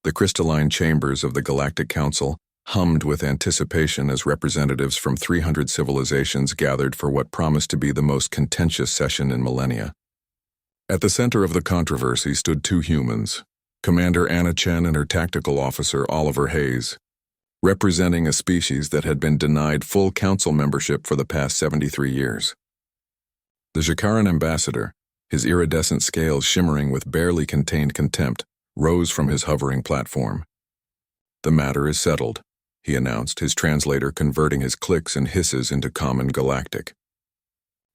The crystalline chambers of the Galactic Council hummed with anticipation as representatives from 300 civilizations gathered for what promised to be the most contentious session in millennia. At the center of the controversy stood two humans, Commander Anna Chen and her tactical officer Oliver Hayes, representing a species that had been denied full council membership for the past 73 years. The Jakaran ambassador, his iridescent scales shimmering with barely contained contempt, rose from his hovering platform. "The matter is settled," he announced, his translator converting his clicks and hisses into common galactic.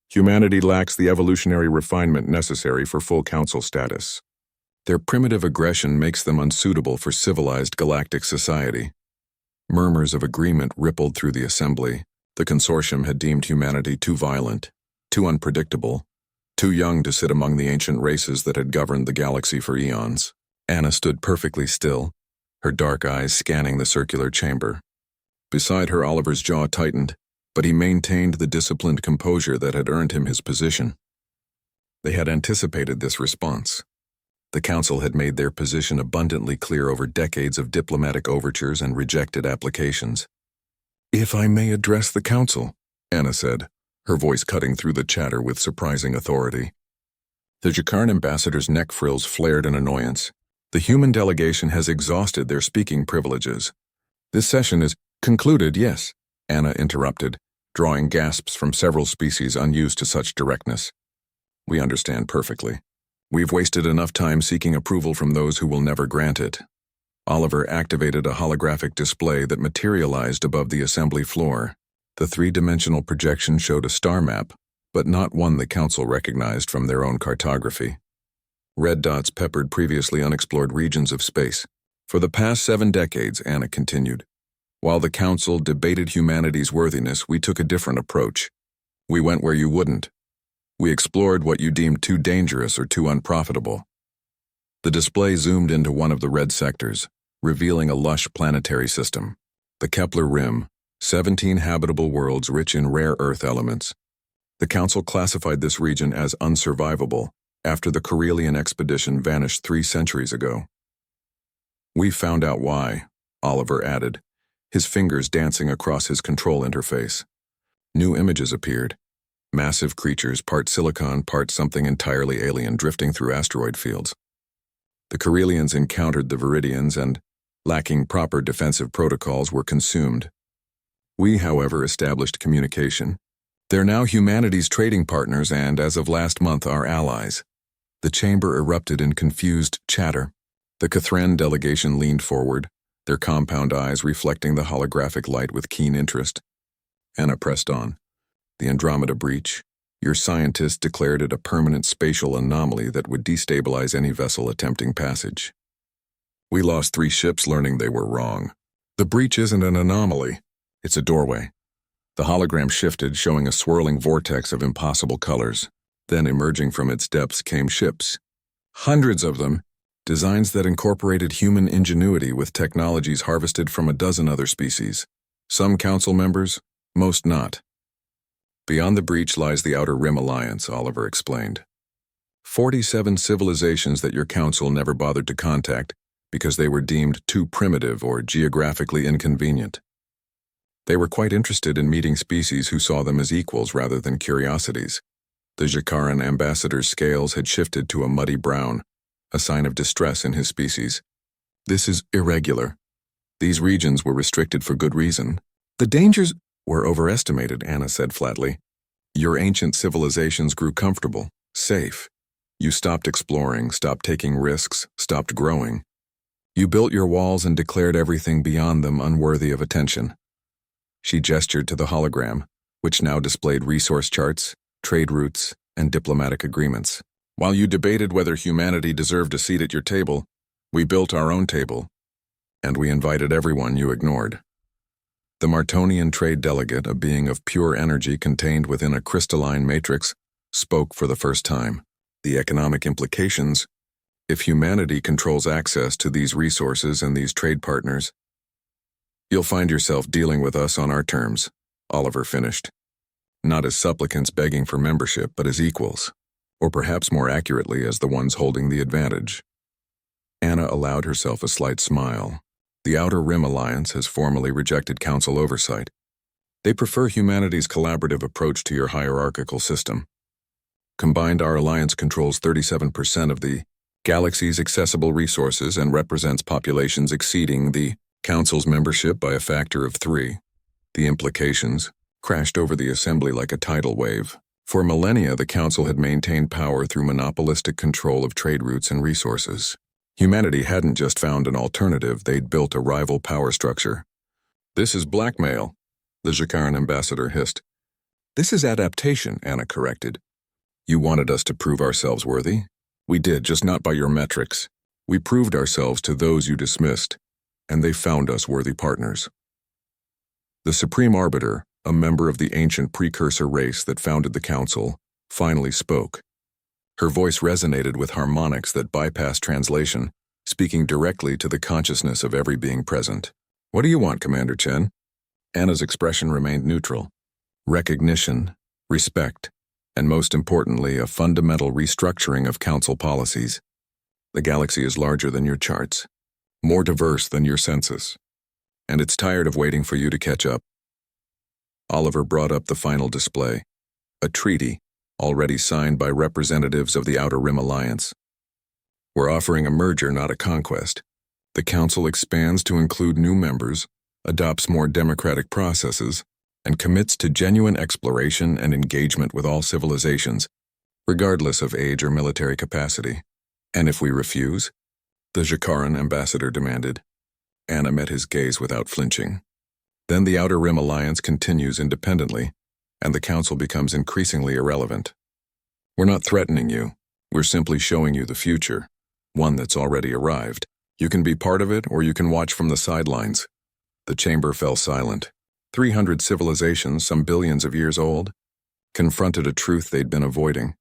"Humanity lacks the evolutionary refinement necessary for full council status. Their primitive aggression makes them unsuitable for civilized galactic society." Murmurs of agreement rippled through the assembly. The consortium had deemed humanity too violent, too unpredictable, too young to sit among the ancient races that had governed the galaxy for eons. Anna stood perfectly still, her dark eyes scanning the circular chamber. Beside her, Oliver's jaw tightened, but he maintained the disciplined composure that had earned him his position. They had anticipated this response. The Council had made their position abundantly clear over decades of diplomatic overtures and rejected applications. "If I may address the Council," Anna said, her voice cutting through the chatter with surprising authority. The Jakaran ambassador's neck frills flared in annoyance. "The human delegation has exhausted their speaking privileges. This session is concluded, yes," Anna interrupted, drawing gasps from several species unused to such directness. "We understand perfectly. We've wasted enough time seeking approval from those who will never grant it." Oliver activated a holographic display that materialized above the assembly floor. The three-dimensional projection showed a star map, but not one the Council recognized from their own cartography. Red dots peppered previously unexplored regions of space. "For the past 7 decades, Anna continued, while the Council debated humanity's worthiness, we took a different approach. We went where you wouldn't. We explored what you deemed too dangerous or too unprofitable." The display zoomed into one of the red sectors, revealing a lush planetary system. The Kepler Rim, 17 habitable worlds rich in rare Earth elements. The Council classified this region as unsurvivable after the Corellian expedition vanished 3 centuries ago. "We found out why," Oliver added, his fingers dancing across his control interface. New images appeared. Massive creatures, part silicon, part something entirely alien, drifting through asteroid fields. The Corellians encountered the Viridians and, lacking proper defensive protocols, were consumed. We, however, established communication. They're now humanity's trading partners and, as of last month, our allies. The chamber erupted in confused chatter. The Cathran delegation leaned forward, their compound eyes reflecting the holographic light with keen interest. Anna pressed on. "The Andromeda breach. Your scientists declared it a permanent spatial anomaly that would destabilize any vessel attempting passage. We lost 3 ships learning they were wrong. The breach isn't an anomaly. It's a doorway." The hologram shifted, showing a swirling vortex of impossible colors. Then, emerging from its depths, came ships. Hundreds of them, designs that incorporated human ingenuity with technologies harvested from a dozen other species. Some council members, most not. "Beyond the breach lies the Outer Rim Alliance," Oliver explained. 47 civilizations that your council never bothered to contact because they were deemed too primitive or geographically inconvenient. They were quite interested in meeting species who saw them as equals rather than curiosities. The Jakaran ambassador's scales had shifted to a muddy brown, a sign of distress in his species. "This is irregular. These regions were restricted for good reason. The dangers were overestimated," Anna said flatly. "Your ancient civilizations grew comfortable, safe. You stopped exploring, stopped taking risks, stopped growing. You built your walls and declared everything beyond them unworthy of attention." She gestured to the hologram, which now displayed resource charts, trade routes, and diplomatic agreements. "While you debated whether humanity deserved a seat at your table, we built our own table, and we invited everyone you ignored." The Martonian trade delegate, a being of pure energy contained within a crystalline matrix, spoke for the first time. "The economic implications, if humanity controls access to these resources and these trade partners, you'll find yourself dealing with us on our terms," Oliver finished. "Not as supplicants begging for membership, but as equals, or perhaps more accurately as the ones holding the advantage." Anna allowed herself a slight smile. The Outer Rim Alliance has formally rejected Council oversight. They prefer humanity's collaborative approach to your hierarchical system. Combined, our alliance controls 37% of the galaxy's accessible resources and represents populations exceeding the Council's membership by a factor of 3. The implications crashed over the Assembly like a tidal wave. For millennia, the Council had maintained power through monopolistic control of trade routes and resources. Humanity hadn't just found an alternative, they'd built a rival power structure. "This is blackmail," the Jakaran ambassador hissed. "This is adaptation," Anna corrected. "You wanted us to prove ourselves worthy? We did, just not by your metrics. We proved ourselves to those you dismissed, and they found us worthy partners." The Supreme Arbiter, a member of the ancient precursor race that founded the Council, finally spoke. Her voice resonated with harmonics that bypassed translation, speaking directly to the consciousness of every being present. "What do you want, Commander Chen?" Anna's expression remained neutral. "Recognition, respect, and most importantly, a fundamental restructuring of Council policies. The galaxy is larger than your charts, more diverse than your census, and it's tired of waiting for you to catch up." Oliver brought up the final display, a treaty already signed by representatives of the Outer Rim Alliance. "We're offering a merger, not a conquest. The Council expands to include new members, adopts more democratic processes, and commits to genuine exploration and engagement with all civilizations, regardless of age or military capacity." "And if we refuse?" the Jakaran ambassador demanded. Anna met his gaze without flinching. "Then the Outer Rim Alliance continues independently, and the Council becomes increasingly irrelevant. We're not threatening you. We're simply showing you the future, one that's already arrived. You can be part of it, or you can watch from the sidelines." The chamber fell silent. 300 civilizations, some billions of years old, confronted a truth they'd been avoiding.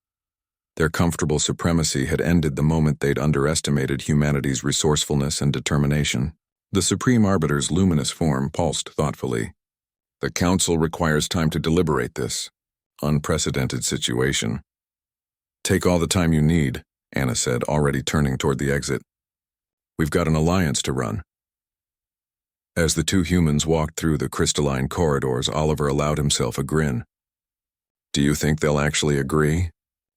Their comfortable supremacy had ended the moment they'd underestimated humanity's resourcefulness and determination. The Supreme Arbiter's luminous form pulsed thoughtfully. "The Council requires time to deliberate this unprecedented situation." "Take all the time you need," Anna said, already turning toward the exit. "We've got an alliance to run." As the two humans walked through the crystalline corridors, Oliver allowed himself a grin. "Do you think they'll actually agree?"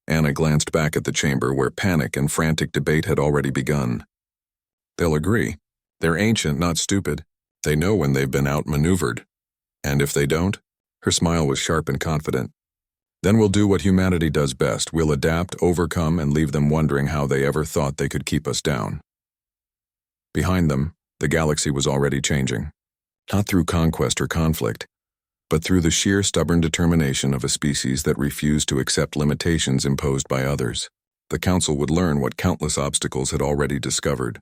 Anna glanced back at the chamber where panic and frantic debate had already begun. "They'll agree. They're ancient, not stupid. They know when they've been outmaneuvered. And if they don't?" Her smile was sharp and confident. "Then we'll do what humanity does best. We'll adapt, overcome, and leave them wondering how they ever thought they could keep us down." Behind them, the galaxy was already changing. Not through conquest or conflict, but through the sheer stubborn determination of a species that refused to accept limitations imposed by others. The Council would learn what countless obstacles had already discovered.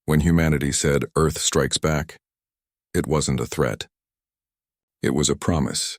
When humanity said, "Earth strikes back," it wasn't a threat. It was a promise.